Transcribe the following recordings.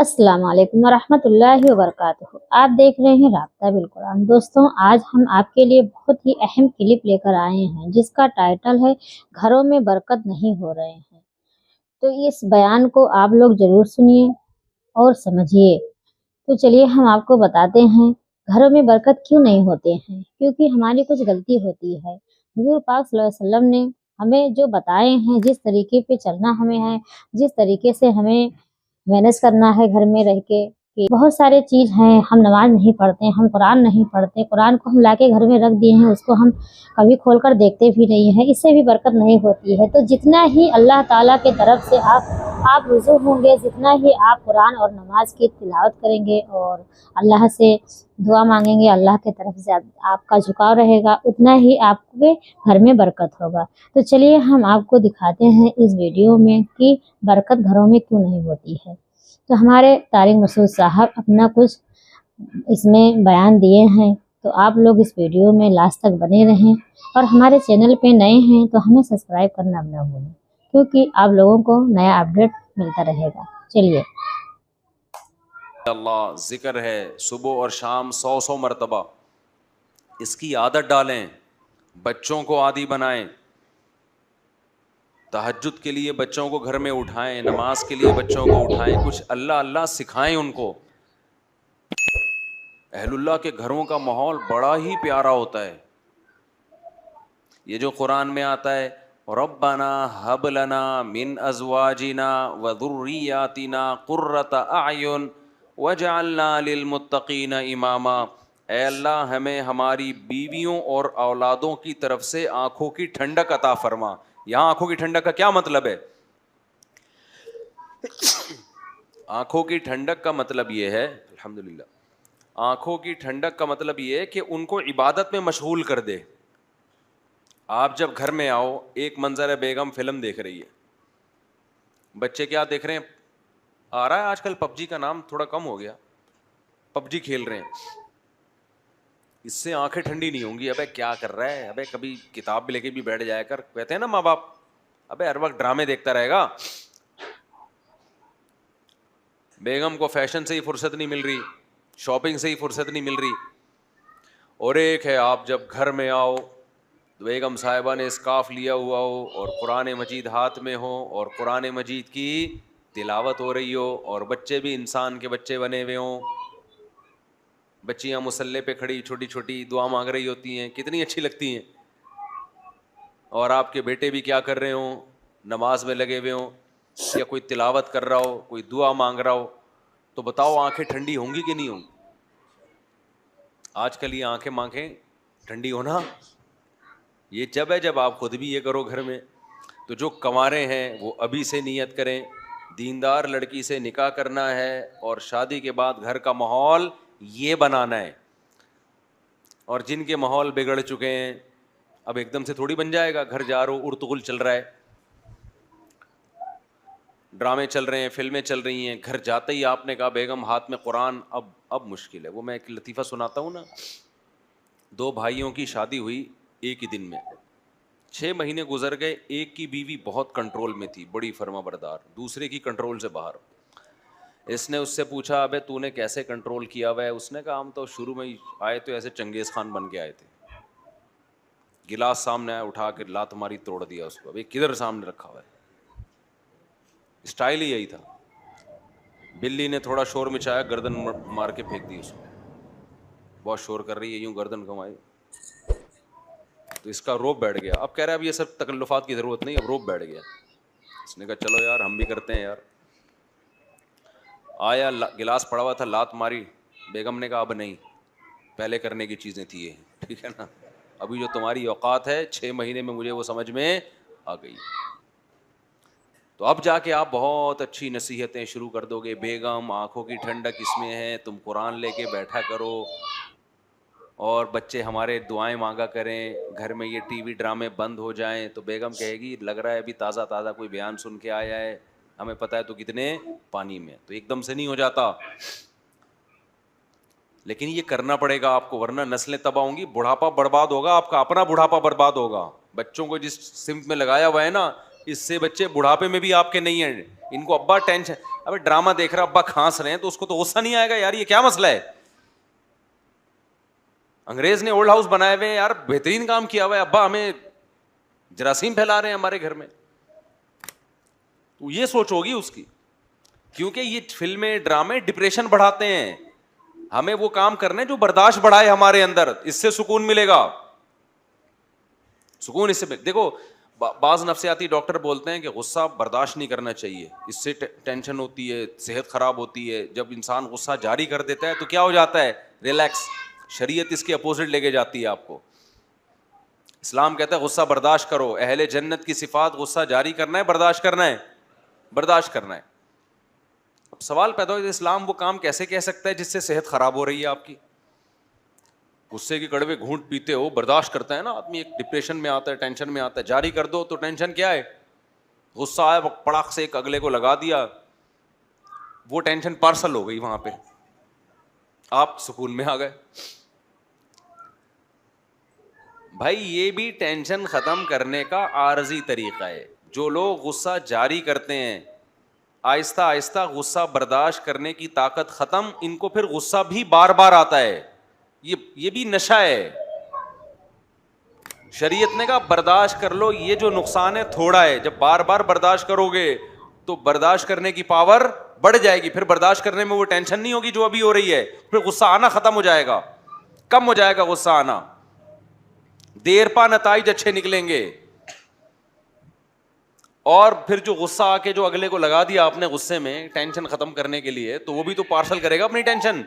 السلام علیکم ورحمۃ اللہ وبرکاتہ۔ آپ دیکھ رہے ہیں رابطہ بالقرآن۔ دوستوں، آج ہم آپ کے لیے بہت ہی اہم کلپ لے کر آئے ہیں جس کا ٹائٹل ہے گھروں میں برکت نہیں ہو رہے ہیں۔ تو اس بیان کو آپ لوگ ضرور سنیے اور سمجھیے۔ تو چلیے ہم آپ کو بتاتے ہیں گھروں میں برکت کیوں نہیں ہوتے ہیں، کیونکہ ہماری کچھ غلطی ہوتی ہے۔ حضور پاک صلی اللہ علیہ وسلم نے ہمیں جو بتائے ہیں، جس طریقے پہ چلنا ہمیں ہے، جس طریقے سے ہمیں مینج کرنا ہے گھر میں رہ کے، کہ بہت سارے چیز ہیں۔ ہم نماز نہیں پڑھتے، ہم قرآن نہیں پڑھتے، قرآن کو ہم لا کے گھر میں رکھ دیے ہیں، اس کو ہم کبھی کھول کر دیکھتے بھی نہیں ہیں، اس سے بھی برکت نہیں ہوتی ہے۔ تو جتنا ہی اللہ تعالیٰ کے طرف سے آپ رجوع ہوں گے، جتنا ہی آپ قرآن اور نماز کی تلاوت کریں گے اور اللہ سے دعا مانگیں گے، اللہ کی طرف سے آپ کا جھکاؤ رہے گا، اتنا ہی آپ کے گھر میں برکت ہوگا۔ تو چلیے ہم آپ کو دکھاتے ہیں اس ویڈیو میں کہ برکت گھروں میں کیوں نہیں ہوتی ہے۔ تو ہمارے طارق مسعود صاحب اپنا کچھ اس میں بیان دیے ہیں، تو آپ لوگ اس ویڈیو میں لاسٹ تک بنے رہیں، اور ہمارے چینل پہ نئے ہیں تو ہمیں سبسکرائب کرنا نہ بھولیں، کیونکہ آپ لوگوں کو نیا اپڈیٹ ملتا رہے گا۔ چلیے۔ اللہ ذکر ہے صبح اور شام 100 مرتبہ، اس کی عادت ڈالیں، بچوں کو عادی بنائیں، تہجد کے لیے بچوں کو گھر میں اٹھائیں، نماز کے لیے بچوں کو اٹھائیں، کچھ اللہ اللہ سکھائیں ان کو۔ اہل اللہ کے گھروں کا ماحول بڑا ہی پیارا ہوتا ہے۔ یہ جو قرآن میں آتا ہے ربنا ہب لنا من ازواجنا وذریاتنا قرۃ اعین وجعلنا للمتقین اماما، اے اللہ ہمیں ہماری بیویوں اور اولادوں کی طرف سے آنکھوں کی ٹھنڈک عطا فرما۔ یہاں آنکھوں کی ٹھنڈک کا کیا مطلب ہے؟ آنکھوں کی ٹھنڈک کا مطلب یہ ہے، الحمدللہ، آنکھوں کی ٹھنڈک کا مطلب یہ ہے کہ ان کو عبادت میں مشغول کر دے۔ آپ جب گھر میں آؤ، ایک منظر ہے، بیگم فلم دیکھ رہی ہے، بچے کیا دیکھ رہے ہیں؟ آ رہا ہے آج کل پب جی کا نام تھوڑا کم ہو گیا، پب جی کھیل رہے ہیں، اس سے آنکھیں ٹھنڈی نہیں ہوں گی۔ ابے کیا کر رہا ہے؟ ابے کبھی کتاب بھی لے کے بھی بیٹھ جایا کر، کہتے ہیں نا ماں باپ، ابے ہر وقت ڈرامے دیکھتا رہے گا۔ بیگم کو فیشن سے ہی فرصت نہیں مل رہی، شاپنگ سے ہی فرصت نہیں مل رہی، اور ایک ہے آپ جب گھر میں آؤ، بیگم صاحبہ نے اسکارف لیا ہوا ہو اور قرآن مجید ہاتھ میں ہو اور قرآن مجید کی تلاوت ہو رہی ہو، اور بچے بھی انسان کے بچے بنے ہوئے ہوں، بچیاں مصلے پہ کھڑی چھوٹی چھوٹی دعا مانگ رہی ہوتی ہیں، کتنی اچھی لگتی ہیں، اور آپ کے بیٹے بھی کیا کر رہے ہوں؟ نماز میں لگے ہوئے ہوں، یا کوئی تلاوت کر رہا ہو، کوئی دعا مانگ رہا ہو، تو بتاؤ آنکھیں ٹھنڈی ہوں گی کہ نہیں ہوں گی؟ آج کل یہ آنکھیں ٹھنڈی ہونا یہ جب ہے جب آپ خود بھی یہ کرو گھر میں۔ تو جو کنوارے ہیں وہ ابھی سے نیت کریں، دیندار لڑکی سے نکاح کرنا ہے اور شادی کے بعد گھر کا ماحول یہ بنانا ہے، اور جن کے ماحول بگڑ چکے ہیں، اب ایک دم سے تھوڑی بن جائے گا۔ گھر جا رہا ہو، ارطغرل چل رہا ہے، ڈرامے چل رہے ہیں، فلمیں چل رہی ہیں، گھر جاتے ہی آپ نے کہا بیگم ہاتھ میں قرآن، اب مشکل ہے۔ وہ میں ایک لطیفہ سناتا ہوں نا، 2 بھائیوں کی شادی ہوئی ایک ہی دن میں، 6 مہینے گزر گئے، ایک کی بیوی بہت کنٹرول میں تھی، بڑی فرما بردار، دوسرے کی کنٹرول سے باہر۔ اس نے اس سے پوچھا ابے تو نے کیسے کنٹرول کیا ہوا ہے؟ اس نے کہا ہم تو شروع میں ہی آئے تو ایسے چنگیز خان بن کے آئے تھے، گلاس سامنے آیا، اٹھا کے لات ماری، توڑ دیا اس کو، ابھی کدھر سامنے رکھا ہوا ہے، اسٹائل ہی یہی تھا۔ بلی نے تھوڑا شور مچایا، گردن مار کے پھینک دی اس کو، بہت شور کر رہی ہے، یوں گردن گھمائی تو اس کا روب بیٹھ گیا۔ اب کہہ رہا ہے اب یہ سب تکلفات کی ضرورت نہیں، اب روب بیٹھ گیا۔ اس نے کہا چلو یار ہم بھی کرتے ہیں یار۔ آیا، گلاس پڑا ہوا تھا، لات ماری، بیگم نے کہا اب نہیں، پہلے کرنے کی چیزیں تھی یہ، ٹھیک ہے نا، ابھی جو تمہاری اوقات ہے 6 مہینے میں مجھے وہ سمجھ میں آ گئی۔ تو اب جا کے آپ بہت اچھی نصیحتیں شروع کر دو گے، بیگم آنکھوں کی ٹھنڈک اس میں ہے، تم قرآن لے کے بیٹھا کرو، اور بچے ہمارے دعائیں مانگا کریں، گھر میں یہ ٹی وی ڈرامے بند ہو جائیں۔ تو بیگم کہے گی لگ رہا ہے ابھی تازہ تازہ کوئی بیان سن کے آیا ہے، ہمیں پتہ ہے تو کتنے پانی میں، تو ایک دم سے نہیں ہو جاتا، لیکن یہ کرنا پڑے گا آپ کو، ورنہ نسلیں تباہ ہوں گی، بڑھاپا برباد ہوگا، آپ کا اپنا بڑھاپا برباد ہوگا۔ بچوں کو جس سمت میں لگایا ہوا ہے نا، اس سے بچے بڑھاپے میں بھی آپ کے نہیں ہیں، ان کو ابا ٹینشن, ابے ڈرامہ دیکھ رہا, ابا کھانس رہے ہیں تو اس کو تو غصہ نہیں آئے گا یار یہ کیا مسئلہ ہے. انگریز نے اولڈ ہاؤس بنائے ہوئے ہیں یار, بہترین کام کیا ہوا ہے, ابا ہمیں جراثیم پھیلا رہے ہیں ہمارے گھر میں. تو یہ سوچ ہوگی اس کی, کیونکہ یہ فلمیں ڈرامے ڈپریشن بڑھاتے ہیں. ہمیں وہ کام کرنے جو برداشت بڑھائے ہمارے اندر, اس سے سکون ملے گا. سکون اس سے دیکھو, بعض نفسیاتی ڈاکٹر بولتے ہیں کہ غصہ برداشت نہیں کرنا چاہیے, اس سے ٹینشن ہوتی ہے, صحت خراب ہوتی ہے. جب انسان غصہ جاری کر دیتا ہے تو کیا ہو جاتا ہے, ریلیکس. شریعت اس کے اپوزٹ لے کے جاتی ہے آپ کو. اسلام کہتا ہے غصہ برداشت کرو. اہل جنت کی صفات غصہ جاری کرنا ہے, برداشت کرنا ہے, برداشت کرنا ہے. اب سوال پیدا ہو کہ اسلام وہ کام کیسے کہہ سکتا ہے جس سے صحت خراب ہو رہی ہے آپ کی. غصے کے کڑوے گھونٹ پیتے ہو, برداشت کرتا ہے نا آدمی, ایک ڈپریشن میں آتا ہے, ٹینشن میں آتا ہے, جاری کر دو تو ٹینشن کیا ہے, غصہ آیا پڑاخ سے ایک اگلے کو لگا دیا, وہ ٹینشن پارسل ہو گئی وہاں پہ, آپ سکون میں آ گئے. بھائی یہ بھی ٹینشن ختم کرنے کا عارضی طریقہ ہے. جو لوگ غصہ جاری کرتے ہیں, آہستہ آہستہ غصہ برداشت کرنے کی طاقت ختم, ان کو پھر غصہ بھی بار بار آتا ہے. یہ بھی نشہ ہے. شریعت نے کہا برداشت کر لو, یہ جو نقصان ہے تھوڑا ہے. جب بار بار برداشت کرو گے تو برداشت کرنے کی پاور بڑھ جائے گی, پھر برداشت کرنے میں وہ ٹینشن نہیں ہوگی جو ابھی ہو رہی ہے, پھر غصہ آنا ختم ہو جائے گا, کم ہو جائے گا غصہ آنا, دیر پا نتائج اچھے نکلیں گے. اور پھر جو غصہ آ کے جو اگلے کو لگا دیا آپ نے غصے میں ٹینشن ختم کرنے کے لیے, تو وہ بھی تو پارسل کرے گا اپنی ٹینشن.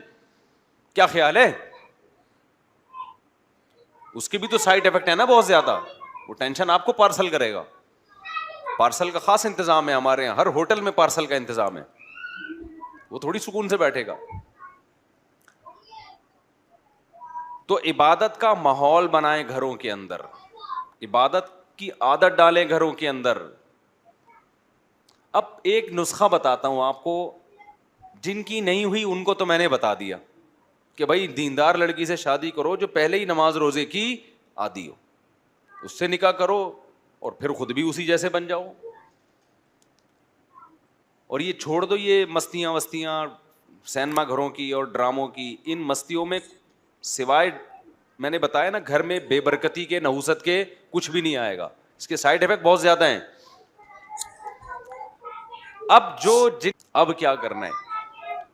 کیا خیال ہے, اس کے بھی تو سائڈ افیکٹ ہے نا بہت زیادہ. وہ ٹینشن آپ کو پارسل کرے گا. پارسل کا خاص انتظام ہے ہمارے یہاں, ہر ہوٹل میں پارسل کا انتظام ہے. وہ تھوڑی سکون سے بیٹھے گا. تو عبادت کا ماحول بنائیں گھروں کے اندر, عبادت کی عادت ڈالیں گھروں کے اندر. اب ایک نسخہ بتاتا ہوں آپ کو, جن کی نہیں ہوئی ان کو تو میں نے بتا دیا کہ بھائی دیندار لڑکی سے شادی کرو جو پہلے ہی نماز روزے کی عادی ہو, اس سے نکاح کرو اور پھر خود بھی اسی جیسے بن جاؤ. اور یہ چھوڑ دو یہ مستیاں وستیاں سینما گھروں کی اور ڈراموں کی. ان مستیوں میں سوائے میں نے بتایا نا گھر میں بے برکتی کے, نحوست کے کچھ بھی نہیں آئے گا. اس کے سائڈ افیکٹ بہت زیادہ ہیں. اب کیا کرنا ہے,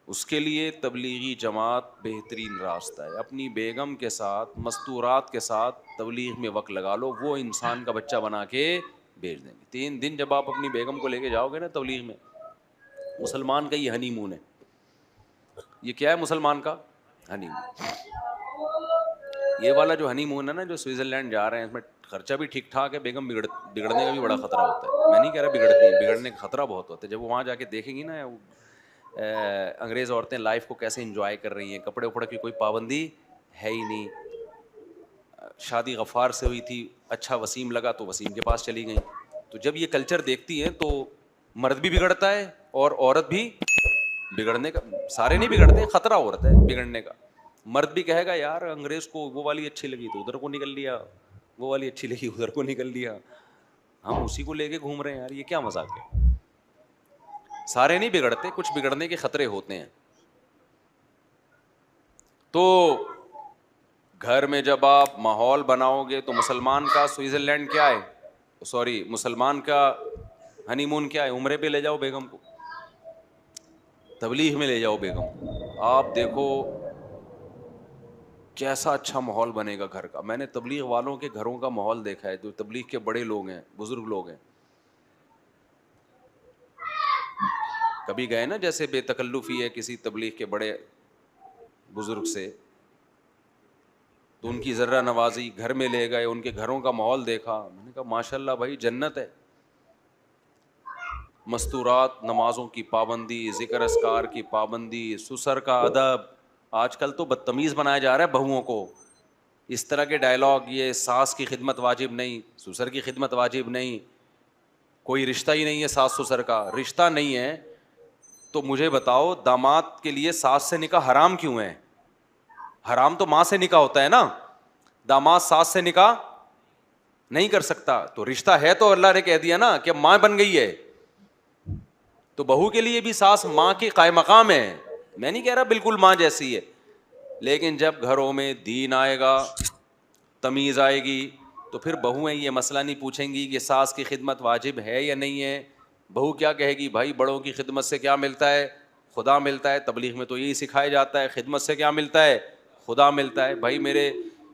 اس کے لیے تبلیغی جماعت بہترین راستہ ہے. اپنی بیگم کے ساتھ مستورات کے ساتھ تبلیغ میں وقت لگا لو, وہ انسان کا بچہ بنا کے بھیج دیں گے. 3 دن جب آپ اپنی بیگم کو لے کے جاؤ گے نا تبلیغ میں, مسلمان کا یہ ہنی مون ہے. یہ کیا ہے مسلمان کا ہنی مون. یہ والا جو ہنی مون ہے نا, جو سوئٹزرلینڈ جا رہے ہیں, اس میں خرچہ بھی ٹھیک ٹھاک ہے, بیگم بگڑنے کا بھی بڑا خطرہ ہوتا ہے. میں نہیں کہہ رہا بگڑتی ہیں, بگڑنے کا خطرہ بہت ہوتا ہے. جب وہ وہاں جا کے دیکھیں گی نا انگریز عورتیں لائف کو کیسے انجوائے کر رہی ہیں, کپڑے وپڑے کی کوئی پابندی ہے ہی نہیں. شادی غفار سے ہوئی تھی, اچھا وسیم لگا تو وسیم کے پاس چلی گئیں. تو جب یہ کلچر دیکھتی ہیں تو مرد بھی بگڑتا ہے اور عورت بھی بگڑنے کا, سارے نہیں بگڑتے, خطرہ عورت ہے بگڑنے کا. مرد بھی کہے گا یار انگریز کو وہ والی اچھی لگی تو ادھر کو نکل لیا, وہ والی اچھی لگی ادھر کو نکل لیا, ہم اسی کو لے کے گھوم رہے ہیں. یار یہ کیا مذاق ہے. سارے نہیں بگڑتے, کچھ بگڑنے کے خطرے ہوتے ہیں. تو گھر میں جب آپ ماحول بناؤ گے تو مسلمان کا سوئٹزرلینڈ کیا ہے, سوری مسلمان کا ہنی مون کیا ہے, عمرے پہ لے جاؤ بیگم کو, تبلیغ میں لے جاؤ بیگم کو. آپ دیکھو کیسا اچھا ماحول بنے گا گھر کا. میں نے تبلیغ والوں کے گھروں کا ماحول دیکھا ہے, جو تبلیغ کے بڑے لوگ ہیں, بزرگ لوگ ہیں. کبھی گئے نا جیسے بے تکلفی ہے کسی تبلیغ کے بڑے بزرگ سے, تو ان کی ذرہ نوازی, گھر میں لے گئے, ان کے گھروں کا ماحول دیکھا. میں نے کہا ماشاء اللہ بھائی جنت ہے. مستورات, نمازوں کی پابندی, ذکر اذکار کی پابندی, سسر کا ادب. آج کل تو بدتمیز بنایا جا رہا ہے بہوؤں کو, اس طرح کے ڈائلاگ, یہ ساس کی خدمت واجب نہیں, سسر کی خدمت واجب نہیں, کوئی رشتہ ہی نہیں ہے ساس سسر کا. رشتہ نہیں ہے تو مجھے بتاؤ داماد کے لیے ساس سے نکاح حرام کیوں ہے؟ حرام تو ماں سے نکاح ہوتا ہے نا, داماد ساس سے نکاح نہیں کر سکتا. تو رشتہ ہے تو اللہ نے کہہ دیا نا کہ ماں بن گئی ہے. تو بہو کے لیے بھی ساس ماں کے قائم مقام ہے. میں نہیں کہہ رہا بالکل ماں جیسی ہے, لیکن جب گھروں میں دین آئے گا, تمیز آئے گی, تو پھر بہویں یہ مسئلہ نہیں پوچھیں گی کہ ساس کی خدمت واجب ہے یا نہیں ہے. بہو کیا کہے گی, بھائی بڑوں کی خدمت سے کیا ملتا ہے, خدا ملتا ہے. تبلیغ میں تو یہی سکھایا جاتا ہے, خدمت سے کیا ملتا ہے, خدا ملتا ہے. بھائی میرے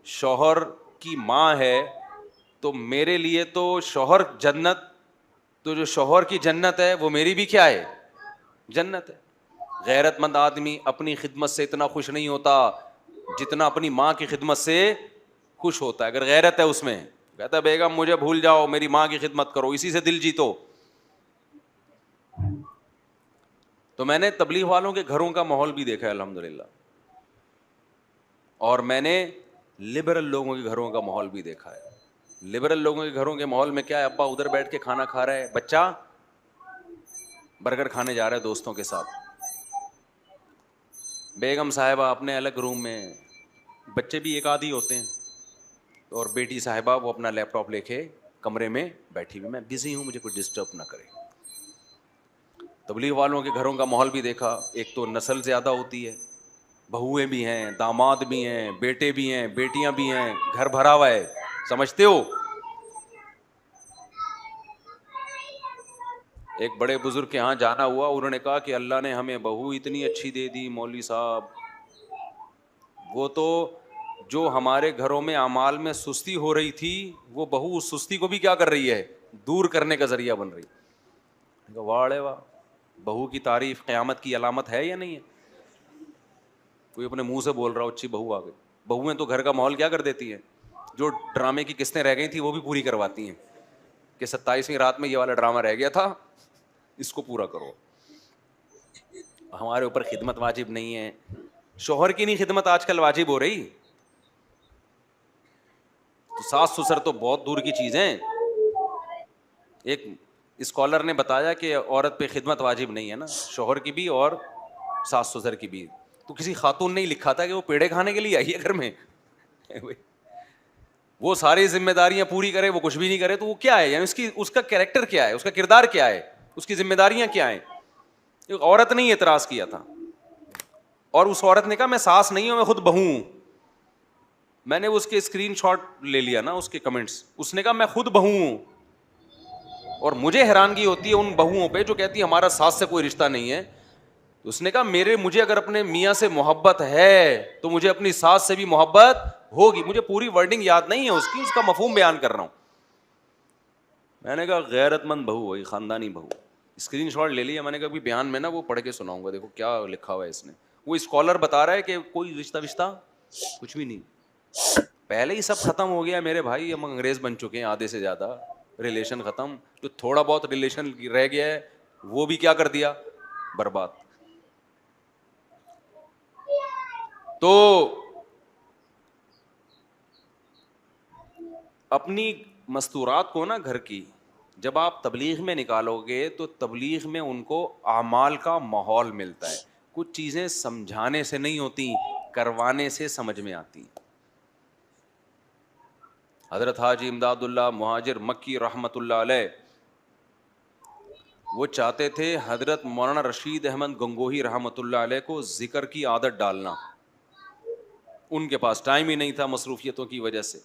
شوہر کی ماں ہے تو میرے لیے تو شوہر جنت, تو جو شوہر کی جنت ہے وہ میری بھی کیا ہے, جنت ہے. غیرت مند آدمی اپنی خدمت سے اتنا خوش نہیں ہوتا جتنا اپنی ماں کی خدمت سے خوش ہوتا ہے. اگر غیرت ہے اس میں, کہتا ہے بیگم مجھے بھول جاؤ, میری ماں کی خدمت کرو, اسی سے دل جیتو. تو میں نے تبلیغ والوں کے گھروں کا ماحول بھی دیکھا ہے الحمدللہ, اور میں نے لبرل لوگوں کے گھروں کا ماحول بھی دیکھا ہے. لبرل لوگوں کے گھروں کے ماحول میں کیا ہے, ابا ادھر بیٹھ کے کھانا کھا رہا ہے, بچہ برگر کھانے جا رہا ہے دوستوں کے ساتھ, بیگم صاحبہ اپنے الگ روم میں, بچے بھی ایک آدھی ہوتے ہیں, اور بیٹی صاحبہ وہ اپنا لیپ ٹاپ لے کے کمرے میں بیٹھی ہوئی, میں بزی ہوں مجھے کوئی ڈسٹرب نہ کرے. تبلیغ والوں کے گھروں کا ماحول بھی دیکھا. ایک تو نسل زیادہ ہوتی ہے, بہویں بھی ہیں, داماد بھی ہیں, بیٹے بھی ہیں, بیٹیاں بھی ہیں, گھر بھرا ہوا ہے. سمجھتے ہو, ایک بڑے بزرگ کے ہاں جانا ہوا, انہوں نے کہا کہ اللہ نے ہمیں بہو اتنی اچھی دے دی مولوی صاحب, وہ تو جو ہمارے گھروں میں اعمال میں سستی ہو رہی تھی وہ بہو اس سستی کو بھی کیا کر رہی ہے, دور کرنے کا ذریعہ بن رہی. واہ واہ, بہو کی تعریف قیامت کی علامت ہے یا نہیں ہے؟ کوئی اپنے منہ سے بول رہا ہو اچھی بہو آ گئی. بہویں تو گھر کا ماحول کیا کر دیتی ہیں, جو ڈرامے کی قسطیں رہ گئی تھی وہ بھی پوری کرواتی ہیں, کہ 27ویں رات میں یہ والا ڈرامہ رہ گیا تھا, اس کو پورا کرو. ہمارے اوپر خدمت واجب نہیں ہے, شوہر کی نہیں خدمت آج کل واجب ہو رہی, تو ساس سسر تو بہت دور کی چیز ہیں. ایک اسکالر نے بتایا کہ عورت پہ خدمت واجب نہیں ہے نا, شوہر کی بھی اور ساس سسر کی بھی. تو کسی خاتون نے لکھا تھا کہ وہ پیڑے کھانے کے لیے آئی ہے گھر میں, وہ ساری ذمہ داریاں پوری کرے, وہ کچھ بھی نہیں کرے, تو وہ کیا ہے, یعنی اس کا کیریکٹر کیا ہے, اس کا کردار کیا ہے, اس کی ذمہ داریاں کیا ہیں. ایک عورت نے اعتراض کیا تھا, اور اس عورت نے کہا میں ساس نہیں ہوں, میں خود بہو ہوں. میں نے اس کے اسکرین شاٹ لے لیا نا, اس کے کمنٹس, اس نے کہا میں خود بہو ہوں. اور مجھے حیرانگی ہوتی ہے ان بہوؤں پہ جو کہتی ہے ہمارا ساس سے کوئی رشتہ نہیں ہے. اس نے کہا مجھے اگر اپنے میاں سے محبت ہے تو مجھے اپنی ساس سے بھی محبت ہوگی. مجھے پوری ورڈنگ یاد نہیں ہے اس کی, اس کا مفہوم بیان کر رہا ہوں. میں نے کہا غیرت مند بہو ہوئی, خاندانی بہو. اسکرین شاٹ لے لیا, میں نے کہا ابھی بیان میں نا وہ پڑھ کے سناؤں گا, دیکھو کیا لکھا ہوا ہے اس نے. وہ اسکالر بتا رہا ہے کہ کوئی رشتہ کچھ بھی نہیں, پہلے ہی سب ختم ہو گیا میرے بھائی, ہم انگریز بن چکے ہیں آدھے سے زیادہ, ریلیشن ختم. جو تھوڑا بہت ریلیشن رہ گیا ہے وہ بھی کیا کر دیا, برباد. تو اپنی مستورات کو نا گھر کی جب آپ تبلیغ میں نکالو گے تو تبلیغ میں ان کو اعمال کا ماحول ملتا ہے. کچھ چیزیں سمجھانے سے نہیں ہوتی, کروانے سے سمجھ میں آتی. حضرت حاجی امداد اللہ مہاجر مکی رحمۃ اللہ علیہ, وہ چاہتے تھے حضرت مولانا رشید احمد گنگوہی رحمۃ اللہ علیہ کو ذکر کی عادت ڈالنا. ان کے پاس ٹائم ہی نہیں تھا مصروفیتوں کی وجہ سے.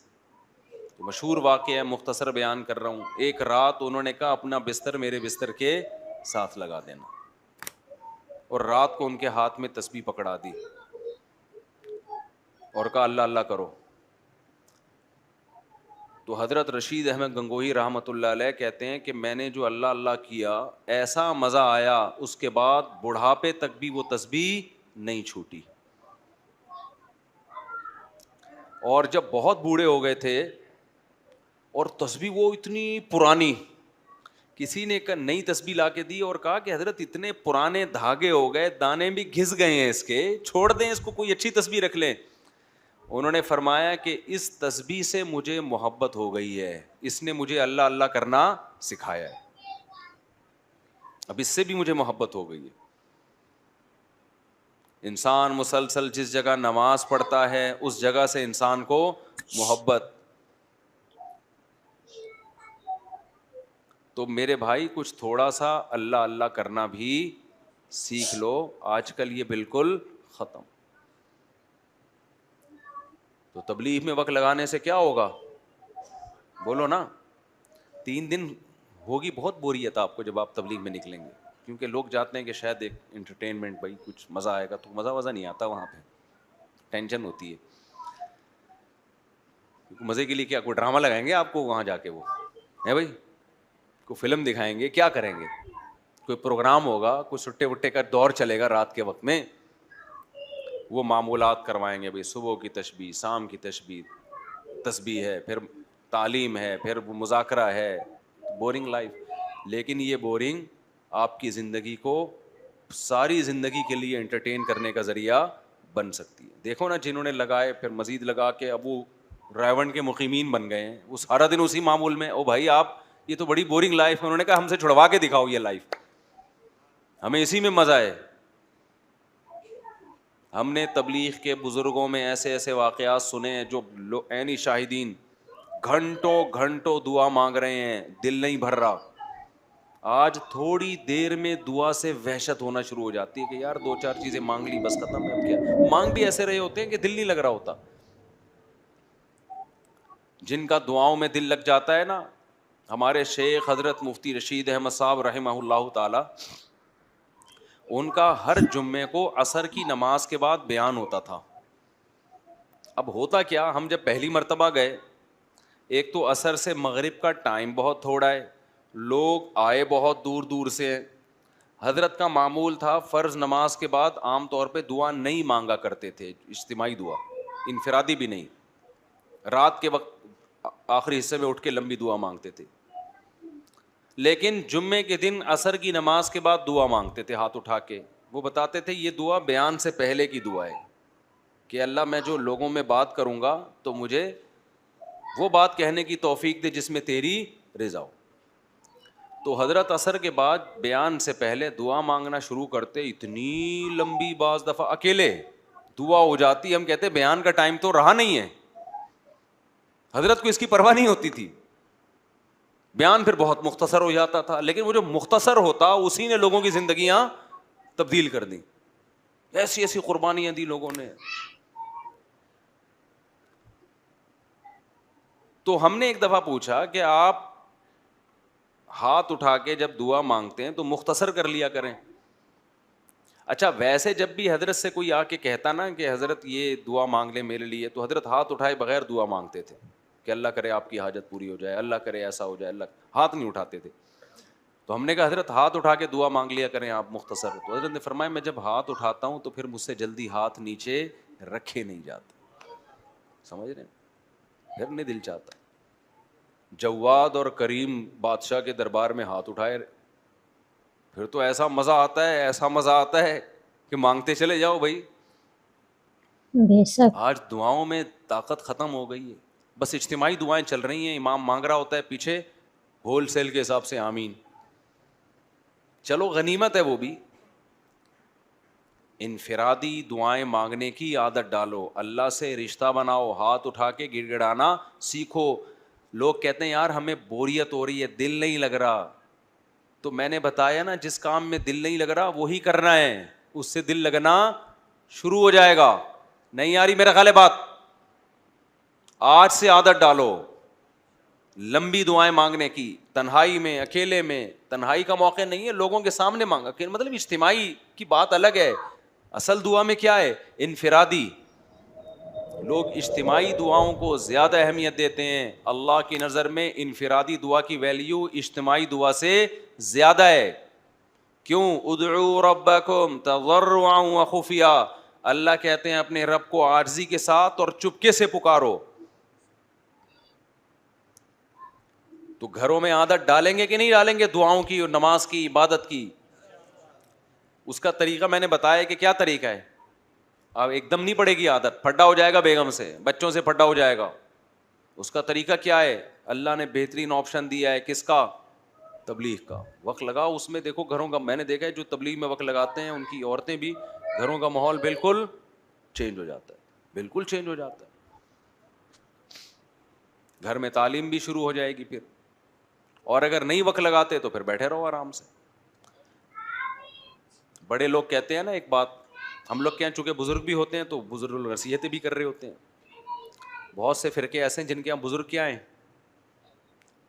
تو مشہور واقعہ ہے, مختصر بیان کر رہا ہوں. ایک رات انہوں نے کہا اپنا بستر میرے بستر کے ساتھ لگا دینا, اور رات کو ان کے ہاتھ میں تسبیح پکڑا دی اور کہا اللہ اللہ کرو. تو حضرت رشید احمد گنگوہی رحمۃ اللہ علیہ کہتے ہیں کہ میں نے جو اللہ اللہ کیا ایسا مزہ آیا, اس کے بعد بڑھاپے تک بھی وہ تسبیح نہیں چھوٹی. اور جب بہت بوڑھے ہو گئے تھے اور تسبیح وہ اتنی پرانی, کسی نے نئی تسبیح لا کے دی اور کہا کہ حضرت اتنے پرانے دھاگے ہو گئے, دانے بھی گھس گئے ہیں اس کے, چھوڑ دیں اس کو, کوئی اچھی تسبیح رکھ لیں. انہوں نے فرمایا کہ اس تسبیح سے مجھے محبت ہو گئی ہے, اس نے مجھے اللہ اللہ کرنا سکھایا ہے, اب اس سے بھی مجھے محبت ہو گئی ہے. انسان مسلسل جس جگہ نماز پڑھتا ہے اس جگہ سے انسان کو محبت. تو میرے بھائی کچھ تھوڑا سا اللہ اللہ کرنا بھی سیکھ لو، آج کل یہ بالکل ختم. تو تبلیغ میں وقت لگانے سے کیا ہوگا؟ بولو نا. 3 دن ہوگی بہت بوریت آپ کو جب آپ تبلیغ میں نکلیں گے، کیونکہ لوگ جاتے ہیں کہ شاید ایک انٹرٹینمنٹ، بھائی کچھ مزہ آئے گا، تو مزہ نہیں آتا وہاں پہ، ٹینشن ہوتی ہے. مزے کے لیے کیا کوئی ڈرامہ لگائیں گے آپ کو وہاں جا کے؟ وہ ہے بھائی، کوئی فلم دکھائیں گے، کیا کریں گے؟ کوئی پروگرام ہوگا، کوئی سٹے وٹے کا دور چلے گا رات کے وقت میں، وہ معمولات کروائیں گے، بھائی صبح کی تسبیح، شام کی تسبیح ہے، پھر تعلیم ہے، پھر مذاکرہ ہے. Boring life. لیکن یہ بورنگ آپ کی زندگی کو ساری زندگی کے لیے انٹرٹین کرنے کا ذریعہ بن سکتی ہے. دیکھو نا جنہوں نے لگائے پھر مزید لگا کے اب وہ ریونڈ کے مقیمین بن گئے ہیں، وہ سارا دن اسی معمول میں. او بھائی آپ، یہ تو بڑی بورنگ لائف ہے. انہوں نے کہا ہم سے چھڑوا کے دکھاؤ یہ لائف، ہمیں اسی میں مزہ ہے. ہم نے تبلیغ کے بزرگوں میں ایسے ایسے واقعات سنے ہیں جو عینی شاہدین گھنٹوں گھنٹوں دعا مانگ رہے ہیں، دل نہیں بھر رہا. آج تھوڑی دیر میں دعا سے وحشت ہونا شروع ہو جاتی ہے کہ یار 2-4 چیزیں مانگ لی بس ختم ہے. اب کیا مانگ بھی ایسے رہے ہوتے ہیں کہ دل نہیں لگ رہا ہوتا. جن کا دعاؤں میں دل لگ جاتا ہے نا، ہمارے شیخ حضرت مفتی رشید احمد صاحب رحمہ اللہ تعالی، ان کا ہر جمعے کو عصر کی نماز کے بعد بیان ہوتا تھا. اب ہوتا کیا، ہم جب پہلی مرتبہ گئے، ایک تو عصر سے مغرب کا ٹائم بہت تھوڑا ہے، لوگ آئے بہت دور دور سے. حضرت کا معمول تھا فرض نماز کے بعد عام طور پہ دعا نہیں مانگا کرتے تھے، اجتماعی دعا، انفرادی بھی نہیں. رات کے وقت آخری حصے میں اٹھ کے لمبی دعا مانگتے تھے. لیکن جمعے کے دن عصر کی نماز کے بعد دعا مانگتے تھے ہاتھ اٹھا کے. وہ بتاتے تھے یہ دعا بیان سے پہلے کی دعا ہے کہ اللہ میں جو لوگوں میں بات کروں گا تو مجھے وہ بات کہنے کی توفیق دے جس میں تیری رضا ہو. تو حضرت عصر کے بعد بیان سے پہلے دعا مانگنا شروع کرتے، اتنی لمبی، بعض دفعہ اکیلے دعا ہو جاتی، ہم کہتے بیان کا ٹائم تو رہا نہیں ہے. حضرت کو اس کی پرواہ نہیں ہوتی تھی. بیان پھر بہت مختصر ہو جاتا تھا، لیکن وہ جو مختصر ہوتا اسی نے لوگوں کی زندگیاں تبدیل کر دی. ایسی ایسی قربانیاں دی لوگوں نے. تو ہم نے ایک دفعہ پوچھا کہ آپ ہاتھ اٹھا کے جب دعا مانگتے ہیں تو مختصر کر لیا کریں. اچھا ویسے جب بھی حضرت سے کوئی آ کے کہتا نا کہ حضرت یہ دعا مانگ لیں میرے لیے، تو حضرت ہاتھ اٹھائے بغیر دعا مانگتے تھے کہ اللہ کرے آپ کی حاجت پوری ہو جائے، اللہ کرے ایسا ہو جائے، اللہ، ہاتھ نہیں اٹھاتے تھے. تو ہم نے کہا حضرت ہاتھ اٹھا کے دعا مانگ لیا کریں آپ مختصر. تو حضرت نے فرمایا میں جب ہاتھ اٹھاتا ہوں تو پھر مجھ سے جلدی ہاتھ نیچے رکھے نہیں جاتے. سمجھ رہے ہیں؟ پھر نہیں دل چاہتا. جواد اور کریم بادشاہ کے دربار میں ہاتھ اٹھائے، پھر تو ایسا مزہ آتا ہے، ایسا مزہ آتا ہے کہ مانگتے چلے جاؤ بھائی. بے شک. آج دعاؤں میں طاقت ختم ہو گئی ہے، بس اجتماعی دعائیں چل رہی ہیں، امام مانگ رہا ہوتا ہے پیچھے ہول سیل کے حساب سے آمین. چلو غنیمت ہے وہ بھی. انفرادی دعائیں مانگنے کی عادت ڈالو، اللہ سے رشتہ بناؤ، ہاتھ اٹھا کے گڑ گڑانا سیکھو. لوگ کہتے ہیں یار ہمیں بوریت ہو رہی ہے، دل نہیں لگ رہا. تو میں نے بتایا نا جس کام میں دل نہیں لگ رہا وہی کرنا ہے، اس سے دل لگنا شروع ہو جائے گا. نہیں آ رہی میرا خیال ہے بات؟ آج سے عادت ڈالو لمبی دعائیں مانگنے کی، تنہائی میں، اکیلے میں. تنہائی کا موقع نہیں ہے، لوگوں کے سامنے مانگا کہ مطلب اجتماعی کی بات الگ ہے. اصل دعا میں کیا ہے؟ انفرادی. لوگ اجتماعی دعاؤں کو زیادہ اہمیت دیتے ہیں. اللہ کی نظر میں انفرادی دعا کی ویلیو اجتماعی دعا سے زیادہ ہے. کیوں؟ ادعوا ربکم تضرعا وخفیا. اللہ کہتے ہیں اپنے رب کو عاجزی کے ساتھ اور چپکے سے پکارو. تو گھروں میں عادت ڈالیں گے کہ نہیں ڈالیں گے دعاؤں کی اور نماز کی، عبادت کی؟ اس کا طریقہ میں نے بتایا کہ کیا طریقہ ہے. اب ایک دم نہیں پڑے گی عادت، پھڈا ہو جائے گا بیگم سے، بچوں سے پھڈا ہو جائے گا. اس کا طریقہ کیا ہے؟ اللہ نے بہترین آپشن دیا ہے. کس کا؟ تبلیغ کا. وقت لگاؤ اس میں. دیکھو گھروں کا، میں نے دیکھا ہے جو تبلیغ میں وقت لگاتے ہیں ان کی عورتیں بھی، گھروں کا ماحول بالکل چینج ہو جاتا ہے، بالکل چینج ہو جاتا ہے. گھر میں تعلیم بھی شروع ہو جائے گی. پھر اور اگر نہیں وقت لگاتے تو پھر بیٹھے رہو آرام سے. بڑے لوگ کہتے ہیں نا ایک بات, ہم لوگ کے یہاں چونکہ بزرگ بھی ہوتے ہیں تو بزرگ لوگ نصیحتیں بھی کر رہے ہوتے ہیں. بہت سے فرقے ایسے ہیں جن کے یہاں بزرگ کیا ہیں,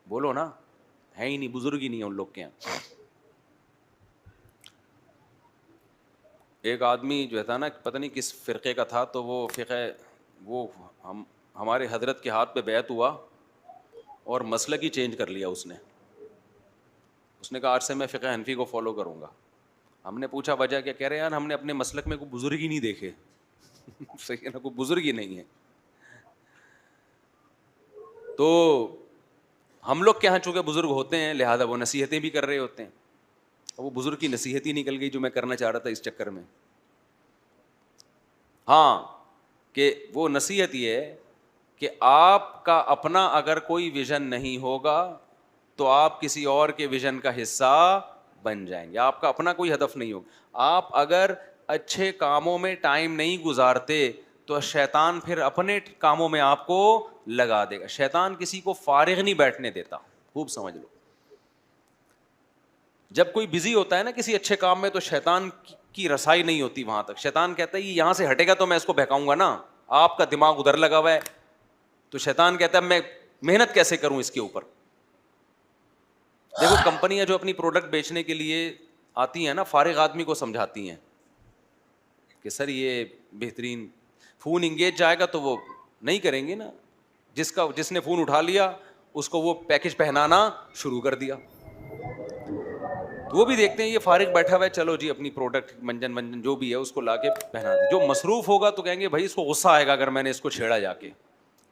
بولو نا, ہے ہی نہیں, بزرگ ہی نہیں ہے ان لوگ کے یہاں. ایک آدمی جو تھا نا, پتہ نہیں کس فرقے کا تھا, تو وہ وہ ہمارے حضرت کے ہاتھ پہ بیعت ہوا اور مسلک ہی چینج کر لیا اس نے کہا آج سے میں فقہ حنفی کو فالو کروں گا. ہم نے پوچھا وجہ کیا, کہہ رہے یار ہم نے اپنے مسلک میں کوئی بزرگ ہی نہیں دیکھے. صحیح ہے نا, کوئی بزرگ ہی نہیں ہے. تو ہم لوگ کے یہاں چونکہ بزرگ ہوتے ہیں لہٰذا وہ نصیحتیں بھی کر رہے ہوتے ہیں. وہ بزرگ کی نصیحت ہی نکل گئی جو میں کرنا چاہ رہا تھا اس چکر میں. ہاں کہ وہ نصیحت یہ ہے کہ آپ کا اپنا اگر کوئی ویژن نہیں ہوگا تو آپ کسی اور کے ویژن کا حصہ بن جائیں گے. آپ کا اپنا کوئی ہدف نہیں ہوگا. آپ اگر اچھے کاموں میں ٹائم نہیں گزارتے تو شیطان پھر اپنے کاموں میں آپ کو لگا دے گا. شیطان کسی کو فارغ نہیں بیٹھنے دیتا, خوب سمجھ لو. جب کوئی بزی ہوتا ہے نا کسی اچھے کام میں تو شیطان کی رسائی نہیں ہوتی وہاں تک. شیطان کہتا ہے یہ یہاں سے ہٹے گا تو میں اس کو بہکاؤں گا نا, آپ کا دماغ ادھر لگا ہوا ہے. تو شیطان کہتا ہے میں محنت کیسے کروں اس کے اوپر. دیکھو کمپنیاں جو اپنی پروڈکٹ بیچنے کے لیے آتی ہیں نا, فارغ آدمی کو سمجھاتی ہیں کہ سر یہ بہترین, فون انگیج جائے گا تو وہ نہیں کریں گے نا. جس نے فون اٹھا لیا اس کو وہ پیکج پہنانا شروع کر دیا. تو وہ بھی دیکھتے ہیں یہ فارغ بیٹھا ہوا ہے, چلو جی اپنی پروڈکٹ منجن جو بھی ہے اس کو لا کے پہنا دیں. جو مصروف ہوگا تو کہیں گے بھائی اس کو غصہ آئے گا اگر میں نے اس کو چھیڑا جا کے.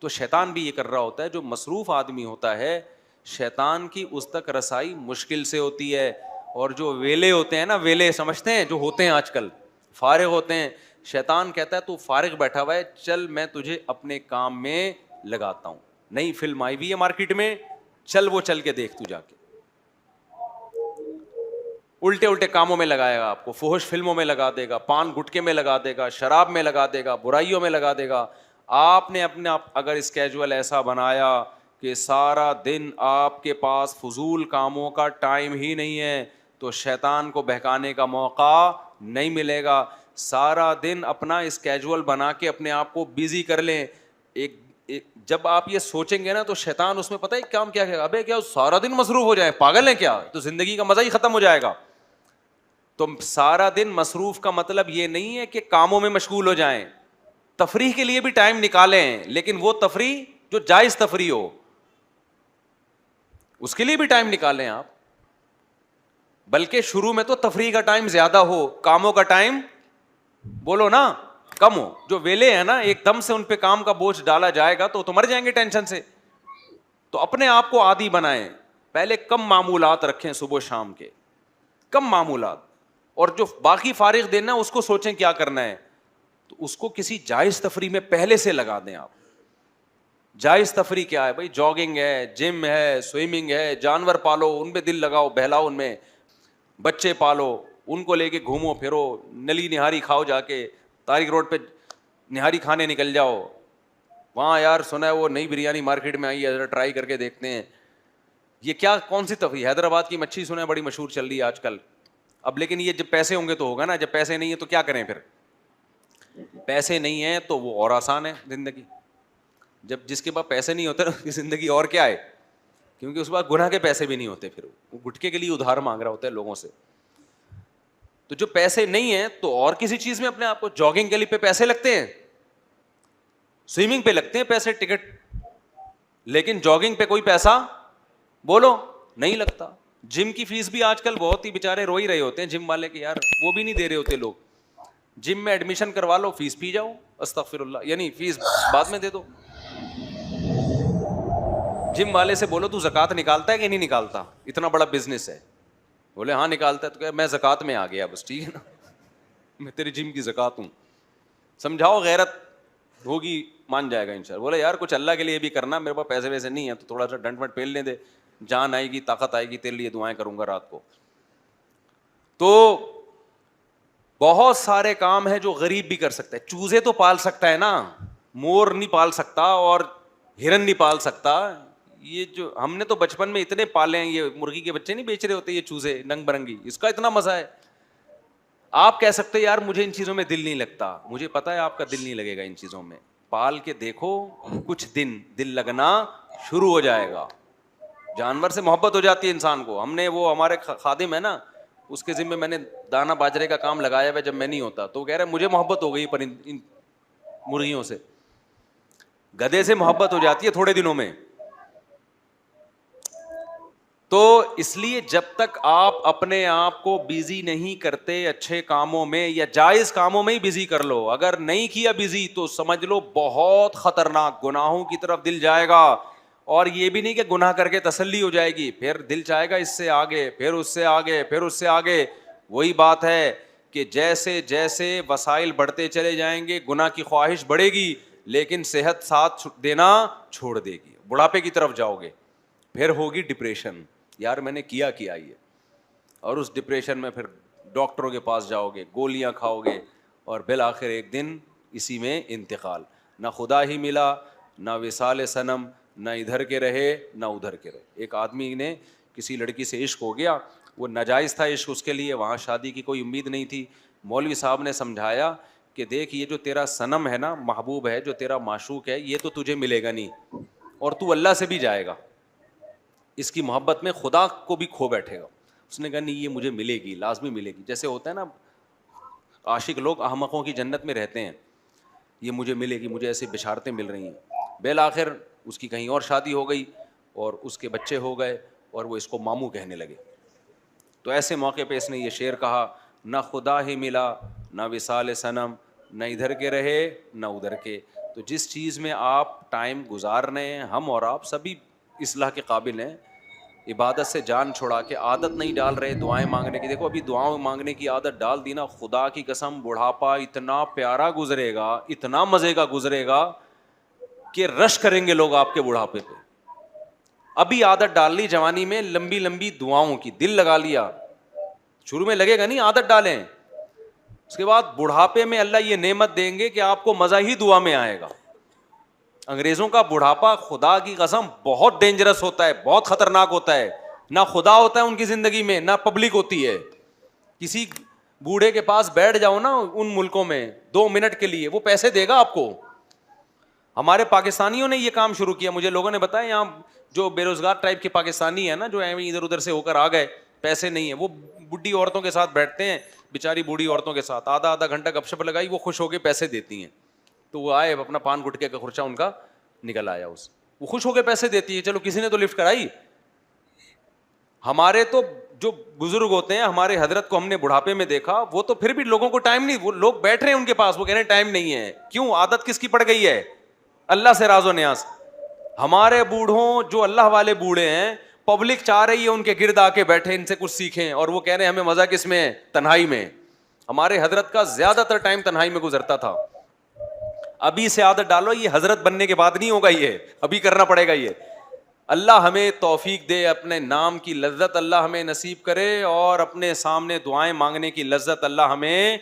تو شیطان بھی یہ کر رہا ہوتا ہے. جو مصروف آدمی ہوتا ہے شیطان کی اس تک رسائی مشکل سے ہوتی ہے. اور جو ویلے ہوتے ہیں نا, ویلے سمجھتے ہیں جو ہوتے ہیں آج کل, فارغ ہوتے ہیں, شیطان کہتا ہے تو فارغ بیٹھا ہوا ہے, چل میں تجھے اپنے کام میں لگاتا ہوں. نئی فلم آئی ہوئی ہے مارکیٹ میں, چل وہ چل کے دیکھ تو جا کے. الٹے الٹے کاموں میں لگائے گا آپ کو, فحش فلموں میں لگا دے گا, پان گٹکے میں لگا دے گا, شراب میں لگا دے گا, برائیوں میں لگا دے گا. آپ نے اپنا اگر اسکیجول ایسا بنایا کہ سارا دن آپ کے پاس فضول کاموں کا ٹائم ہی نہیں ہے تو شیطان کو بہکانے کا موقع نہیں ملے گا. سارا دن اپنا اسکیجول بنا کے اپنے آپ کو بیزی کر لیں. جب آپ یہ سوچیں گے نا تو شیطان اس میں پتہ ہے کام کیا ہے, ابے کیا سارا دن مصروف ہو جائیں, پاگل ہیں کیا, تو زندگی کا مزہ ہی ختم ہو جائے گا. تو سارا دن مصروف کا مطلب یہ نہیں ہے کہ کاموں میں مشغول ہو جائیں, تفریح کے لیے بھی ٹائم نکالیں, لیکن وہ تفریح جو جائز تفریح ہو اس کے لیے بھی ٹائم نکالیں آپ. بلکہ شروع میں تو تفریح کا ٹائم زیادہ ہو, کاموں کا ٹائم بولو نا کم ہو. جو ویلے ہیں نا ایک دم سے ان پہ کام کا بوجھ ڈالا جائے گا تو مر جائیں گے ٹینشن سے. تو اپنے آپ کو عادی بنائیں, پہلے کم معمولات رکھیں, صبح شام کے کم معمولات, اور جو باقی فارغ دینا اس کو سوچیں کیا کرنا ہے, تو اس کو کسی جائز تفریح میں پہلے سے لگا دیں آپ. جائز تفریح کیا ہے بھائی, جاگنگ ہے, جم ہے, سوئمنگ ہے, جانور پالو ان پہ دل لگاؤ بہلاؤ ان میں, بچے پالو ان کو لے کے گھومو پھرو, نلی نہاری کھاؤ, جا کے طارق روڈ پہ نہاری کھانے نکل جاؤ, وہاں یار سنا ہے وہ نئی بریانی مارکیٹ میں آئی ہے ذرا ٹرائی کر کے دیکھتے ہیں. یہ کیا کون سی تفریح, حیدرآباد کی مچھی سنا ہے بڑی مشہور چل رہی ہے آج کل. اب لیکن یہ جب پیسے ہوں گے تو ہوگا نا, جب پیسے نہیں ہیں تو کیا کریں پھر. پیسے نہیں ہیں تو وہ اور آسان ہے زندگی. جب جس کے پاس پیسے نہیں ہوتے نا اس کی زندگی اور کیا ہے, کیونکہ اس کے بعد گناہ کے پیسے بھی نہیں ہوتے, پھر وہ گٹکے کے لیے ادھار مانگ رہا ہوتا ہے لوگوں سے. تو جو پیسے نہیں ہیں تو اور کسی چیز میں اپنے آپ کو, جاگنگ کے لیے پہ پیسے لگتے ہیں, سوئمنگ پہ لگتے ہیں پیسے ٹکٹ, لیکن جاگنگ پہ کوئی پیسہ بولو نہیں لگتا. جم کی فیس بھی آج کل بہت ہی بیچارے رو ہی رہے ہوتے ہیں جم والے کہ یار وہ بھی نہیں دے رہے ہوتے لوگ. جم میں ایڈمیشن کروا لو, فیس پی جاؤ, استغفر اللہ, یعنی فیس بعد میں دے دو. جم والے سے بولو تو زکوٰۃ نکالتا ہے کہ نہیں نکالتا, اتنا بڑا بزنس ہے, بولے ہاں نکالتا ہے, تو کہ میں زکوٰۃ میں آ گیا بس, ٹھیک ہے نا, میں تیری جم کی زکوٰۃ ہوں. سمجھاؤ غیرت ہوگی مان جائے گا انشاءاللہ. بولے یار کچھ اللہ کے لیے بھی کرنا, میرے پاس پیسے ویسے نہیں ہیں تو تھوڑا سا ڈنٹ وٹ پھیلنے دے, جان آئے گی طاقت آئے گی تیرے لیے دعائیں کروں گا رات کو. تو بہت سارے کام ہیں جو غریب بھی کر سکتا ہے. چوزے تو پال سکتا ہے نا, مور نہیں پال سکتا اور ہرن نہیں پال سکتا, یہ جو ہم نے تو بچپن میں اتنے پالے ہیں, یہ مرغی کے بچے نہیں بیچ رہے ہوتے یہ چوزے رنگ برنگی, اس کا اتنا مزہ ہے. آپ کہہ سکتے یار مجھے ان چیزوں میں دل نہیں لگتا, مجھے پتا ہے آپ کا دل نہیں لگے گا ان چیزوں میں, پال کے دیکھو کچھ دن دل لگنا شروع ہو جائے گا. جانور سے محبت ہو جاتی ہے انسان کو. ہم نے وہ ہمارے خادم ہے نا, اس کے ذمہ میں نے دانہ باجرے کا کام لگایا ہوا جب میں نہیں ہوتا, تو وہ کہہ رہا ہے مجھے محبت ہو گئی پر ان مرغیوں سے. گدھے سے محبت ہو جاتی ہے تھوڑے دنوں میں. تو اس لیے جب تک آپ اپنے آپ کو بزی نہیں کرتے اچھے کاموں میں یا جائز کاموں میں ہی بزی کر لو, اگر نہیں کیا بزی تو سمجھ لو بہت خطرناک گناہوں کی طرف دل جائے گا. اور یہ بھی نہیں کہ گناہ کر کے تسلی ہو جائے گی, پھر دل چاہے گا اس سے آگے, پھر اس سے آگے, پھر اس سے آگے. وہی بات ہے کہ جیسے جیسے وسائل بڑھتے چلے جائیں گے گناہ کی خواہش بڑھے گی, لیکن صحت ساتھ دینا چھوڑ دے گی. بڑھاپے کی طرف جاؤ گے, پھر ہوگی ڈپریشن, یار میں نے کیا یہ, اور اس ڈپریشن میں پھر ڈاکٹروں کے پاس جاؤ گے, گولیاں کھاؤ گے, اور بالآخر ایک دن اسی میں انتقال. نہ خدا ہی ملا, نہ وصال صنم, نہ ادھر کے رہے نہ ادھر کے رہے. ایک آدمی نے کسی لڑکی سے عشق ہو گیا, وہ ناجائز تھا عشق اس کے لیے, وہاں شادی کی کوئی امید نہیں تھی. مولوی صاحب نے سمجھایا کہ دیکھ یہ جو تیرا صنم ہے نا, محبوب ہے, جو تیرا معشوق ہے, یہ تو تجھے ملے گا نہیں, اور تو اللہ سے بھی جائے گا, اس کی محبت میں خدا کو بھی کھو بیٹھے گا. اس نے کہا نہیں یہ مجھے ملے گی, لازمی ملے گی. جیسے ہوتا ہے نا عاشق لوگ احمقوں کی جنت میں رہتے ہیں, یہ مجھے ملے گی, مجھے ایسی بشارتیں مل رہی ہیں. بالآخر اس کی کہیں اور شادی ہو گئی اور اس کے بچے ہو گئے, اور وہ اس کو ماموں کہنے لگے. تو ایسے موقع پہ اس نے یہ شعر کہا, نہ خدا ہی ملا نہ وصال صنم, نہ ادھر کے رہے نہ ادھر کے. تو جس چیز میں آپ ٹائم گزار رہے ہیں, ہم اور آپ سبھی اصلاح کے قابل ہیں. عبادت سے جان چھوڑا کے عادت نہیں ڈال رہے دعائیں مانگنے کی. دیکھو ابھی دعاؤں مانگنے کی عادت ڈال دی نا, خدا کی قسم بڑھاپا اتنا پیارا گزرے گا, اتنا مزے کا گزرے گا کہ رش کریں گے لوگ آپ کے بڑھاپے پہ. ابھی عادت ڈال لی جوانی میں لمبی لمبی دعاؤں کی, دل لگا لیا, شروع میں لگے گا نہیں, عادت ڈالیں, اس کے بعد بڑھاپے میں اللہ یہ نعمت دیں گے کہ آپ کو مزہ ہی دعا میں آئے گا. انگریزوں کا بڑھاپا خدا کی قسم بہت ڈینجرس ہوتا ہے, بہت خطرناک ہوتا ہے. نہ خدا ہوتا ہے ان کی زندگی میں, نہ پبلک ہوتی ہے. کسی بوڑھے کے پاس بیٹھ جاؤ نا ان ملکوں میں 2 منٹ کے لیے, وہ پیسے دے گا آپ کو. ہمارے پاکستانیوں نے یہ کام شروع کیا, مجھے لوگوں نے بتایا یہاں جو بے روزگار ٹائپ کے پاکستانی ہیں نا, جو ادھر ادھر سے ہو کر آ گئے, پیسے نہیں ہیں, وہ بڈھی عورتوں کے ساتھ بیٹھتے ہیں, بیچاری بوڑھی عورتوں کے ساتھ آدھا گھنٹہ گپ شپ لگائی, وہ خوش ہو کے پیسے دیتی ہیں. تو وہ آئے اپنا پان گٹکے کا خرچہ ان کا نکل آیا, وہ خوش ہو کے پیسے دیتی ہے, چلو کسی نے تو لفٹ کرائی. ہمارے تو جو بزرگ ہوتے ہیں, ہمارے حضرت کو ہم نے بڑھاپے میں دیکھا, وہ تو پھر بھی لوگوں کو ٹائم نہیں, وہ لوگ بیٹھ رہے ہیں ان کے پاس, وہ کہہ رہے ہیں ٹائم نہیں ہے. کیوں؟ عادت کس کی پڑ گئی ہے؟ اللہ سے راز و نیاز. ہمارے بوڑھوں جو اللہ والے بوڑھے ہیں, پبلک چاہ رہی ہے ان کے گرد آ کے بیٹھے, ان سے کچھ سیکھیں, اور وہ کہہ رہے ہیں ہمیں مزہ کس میں ہے؟ تنہائی میں. ہمارے حضرت کا زیادہ تر ٹائم تنہائی میں گزرتا تھا. ابھی سے عادت ڈالو, یہ حضرت بننے کے بعد نہیں ہوگا, یہ ابھی کرنا پڑے گا. یہ اللہ ہمیں توفیق دے, اپنے نام کی لذت اللہ ہمیں نصیب کرے, اور اپنے سامنے دعائیں مانگنے کی لذت اللہ ہمیں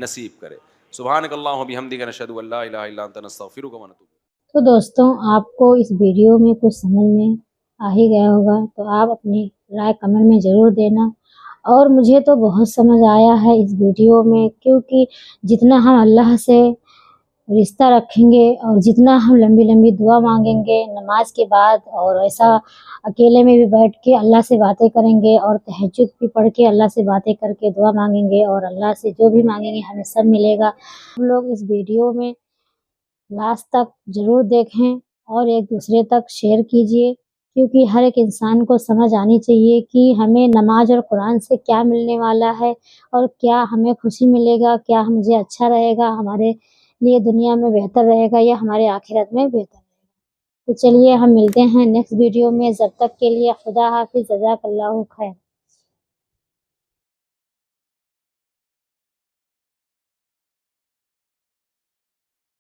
نصیب کرے. سبحانک اللہم و بحمدک, نشہد ان لا الہ الا انت, نستغفرک و نتوب. تو دوستوں آپ کو اس ویڈیو میں کچھ سمجھ میں آ ہی گیا ہوگا, تو آپ اپنی رائے کمنٹ میں ضرور دینا. اور مجھے تو بہت سمجھ آیا ہے اس ویڈیو میں, کیونکہ جتنا ہم اللہ سے رشتہ رکھیں گے اور جتنا ہم لمبی لمبی دعا مانگیں گے نماز کے بعد, اور ایسا اکیلے میں بھی بیٹھ کے اللہ سے باتیں کریں گے, اور تہجد بھی پڑھ کے اللہ سے باتیں کر کے دعا مانگیں گے, اور اللہ سے جو بھی مانگیں گے ہمیں سب ملے گا. ہم لوگ اس ویڈیو میں لاسٹ تک ضرور دیکھیں اور ایک دوسرے تک شیئر کیجئے, کیونکہ ہر ایک انسان کو سمجھ آنی چاہیے کہ ہمیں نماز اور قرآن سے کیا ملنے والا ہے, اور کیا ہمیں خوشی ملے گا, کیا مجھے اچھا رہے گا, ہمارے لیے دنیا میں بہتر رہے گا یا ہمارے آخرت میں بہتر رہے گا. تو چلیے ہم ملتے ہیں نیکسٹ ویڈیو میں, جب تک کے لیے خدا حافظ, جزاک اللہ خیر.